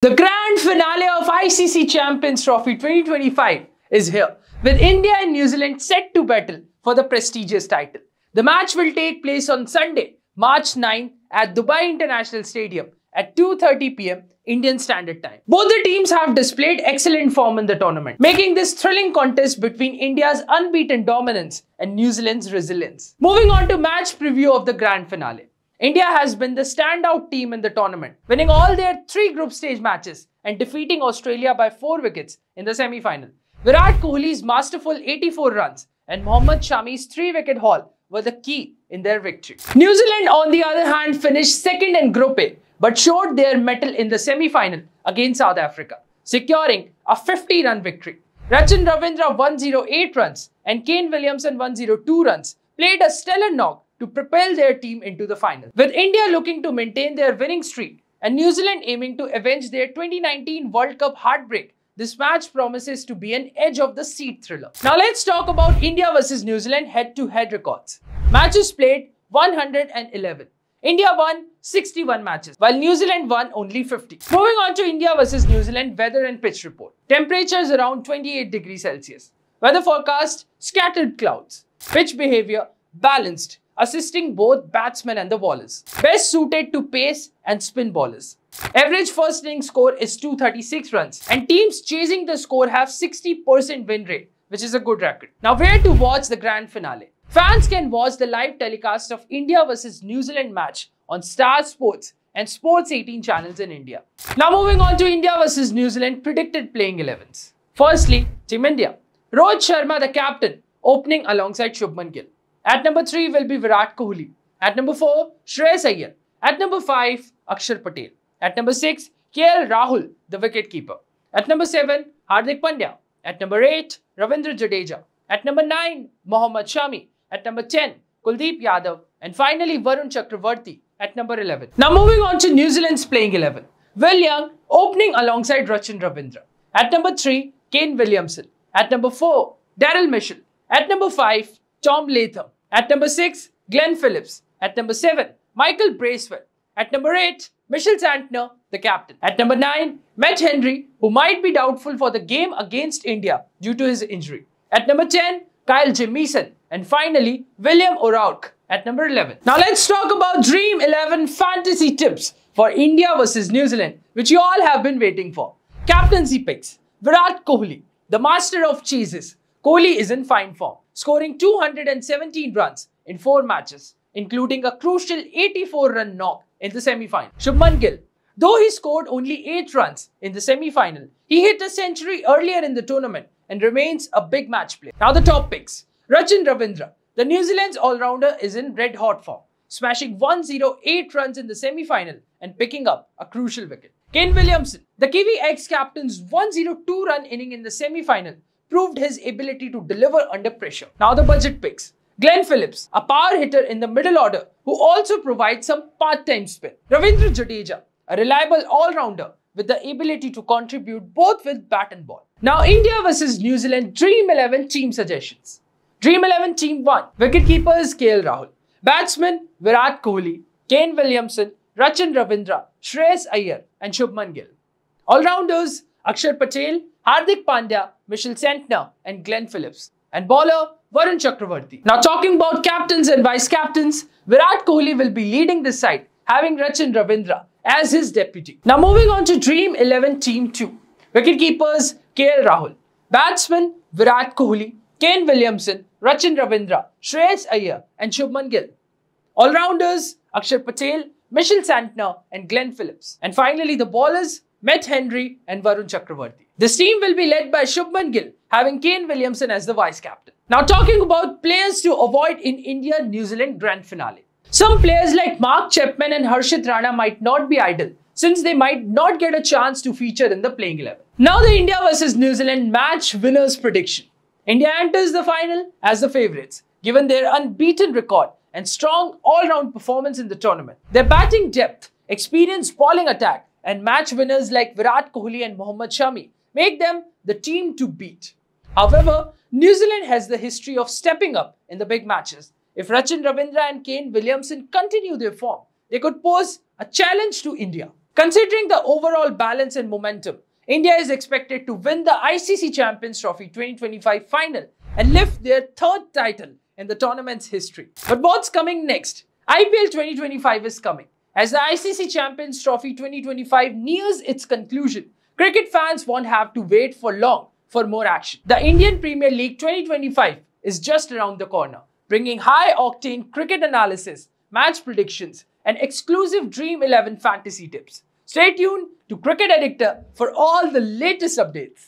The grand finale of ICC Champions Trophy 2025 is here, with India and New Zealand set to battle for the prestigious title. The match will take place on Sunday, March 9 at Dubai International Stadium at 2:30 p.m. Indian Standard Time. Both the teams have displayed excellent form in the tournament, making this thrilling contest between India's unbeaten dominance and New Zealand's resilience. Moving on to match preview of the grand finale. India has been the standout team in the tournament, winning all their 3 group stage matches and defeating Australia by 4 wickets in the semi-final. Virat Kohli's masterful 84 runs and Mohammad Shami's 3-wicket haul were the key in their victory. New Zealand, on the other hand, finished second in Group A, but showed their mettle in the semi-final against South Africa, securing a 50-run victory. Rachin Ravindra 108 runs and Kane Williamson 102 runs played a stellar knock to propel their team into the final. With India looking to maintain their winning streak and New Zealand aiming to avenge their 2019 World Cup heartbreak, this match promises to be an edge of the seat thriller. Now let's talk about India versus New Zealand head-to-head records. Matches played 111. India won 61 matches, while New Zealand won only 50. Moving on to India versus New Zealand weather and pitch report. Temperatures around 28 degrees Celsius. Weather forecast, scattered clouds. Pitch behavior, balanced, assisting both batsmen and the bowlers. Best suited to pace and spin bowlers. Average first inning score is 236 runs and teams chasing the score have 60% win rate, which is a good record. Now where to watch the grand finale? Fans can watch the live telecast of India versus New Zealand match on Star Sports and Sports 18 channels in India. Now moving on to India versus New Zealand predicted playing 11s. Firstly, Team India. Rohit Sharma, the captain, opening alongside Shubman Gill. At number 3 will be Virat Kohli. At number 4, Shreyas Iyer. At number 5, Akshar Patel. At number 6, KL Rahul, the wicketkeeper. At number 7, Hardik Pandya. At number 8, Ravindra Jadeja. At number 9, Mohammad Shami. At number 10, Kuldeep Yadav. And finally, Varun Chakravarti at number 11. Now moving on to New Zealand's playing 11. Will Young opening alongside Rachin Ravindra. At number 3, Kane Williamson. At number 4, Daryl Mitchell. At number 5, Tom Latham. At number 6, Glenn Phillips. At number 7, Michael Bracewell. At number 8, Mitchell Santner, the captain. At number 9, Matt Henry, who might be doubtful for the game against India due to his injury. At number 10, Kyle Jamieson. And finally, William O'Rourke at number 11. Now let's talk about Dream 11 fantasy tips for India versus New Zealand, which you all have been waiting for. Captaincy picks. Virat Kohli, the master of chases. Kohli is in fine form, scoring 217 runs in 4 matches, including a crucial 84-run knock in the semi-final. Shubman Gill, though he scored only 8 runs in the semi-final, he hit a century earlier in the tournament and remains a big match player. Now the top picks. Rachin Ravindra, the New Zealand's all-rounder, is in red-hot form, smashing 108 runs in the semi-final and picking up a crucial wicket. Kane Williamson, the Kiwi ex-captain's 102-run inning in the semi-final, proved his ability to deliver under pressure. Now the budget picks. Glenn Phillips, a power hitter in the middle order who also provides some part-time spin. Ravindra Jadeja, a reliable all-rounder with the ability to contribute both with bat and ball. Now India versus New Zealand Dream 11 team suggestions. Dream 11 Team 1. Wicketkeepers KL Rahul. Batsmen Virat Kohli, Kane Williamson, Rachin Ravindra, Shreyas Iyer and Shubman Gill. All-rounders Akshar Patel, Hardik Pandya, Mitchell Santner and Glenn Phillips. And bowler Varun Chakravarti. Now talking about captains and vice-captains, Virat Kohli will be leading this side, having Rachin Ravindra as his deputy. Now moving on to Dream 11 Team 2. Wicketkeepers KL Rahul. Batsmen Virat Kohli, Kane Williamson, Rachin Ravindra, Shreyas Iyer and Shubman Gill. All-rounders Akshar Patel, Mitchell Santner and Glenn Phillips. And finally the bowlers Matt Henry and Varun Chakravarti. This team will be led by Shubman Gill, having Kane Williamson as the vice-captain. Now talking about players to avoid in India-New Zealand grand finale. Some players like Mark Chapman and Harshit Rana might not be idle, since they might not get a chance to feature in the playing 11. Now the India versus New Zealand match winners prediction. India enters the final as the favourites, given their unbeaten record and strong all-round performance in the tournament. Their batting depth, experienced bowling attack and match winners like Virat Kohli and Mohammad Shami make them the team to beat. However, New Zealand has the history of stepping up in the big matches. If Rachin Ravindra and Kane Williamson continue their form, they could pose a challenge to India. Considering the overall balance and momentum, India is expected to win the ICC Champions Trophy 2025 final and lift their third title in the tournament's history. But what's coming next? IPL 2025 is coming. As the ICC Champions Trophy 2025 nears its conclusion, cricket fans won't have to wait for long for more action. The Indian Premier League 2025 is just around the corner, bringing high-octane cricket analysis, match predictions, and exclusive Dream 11 fantasy tips. Stay tuned to Cricket Addictor for all the latest updates.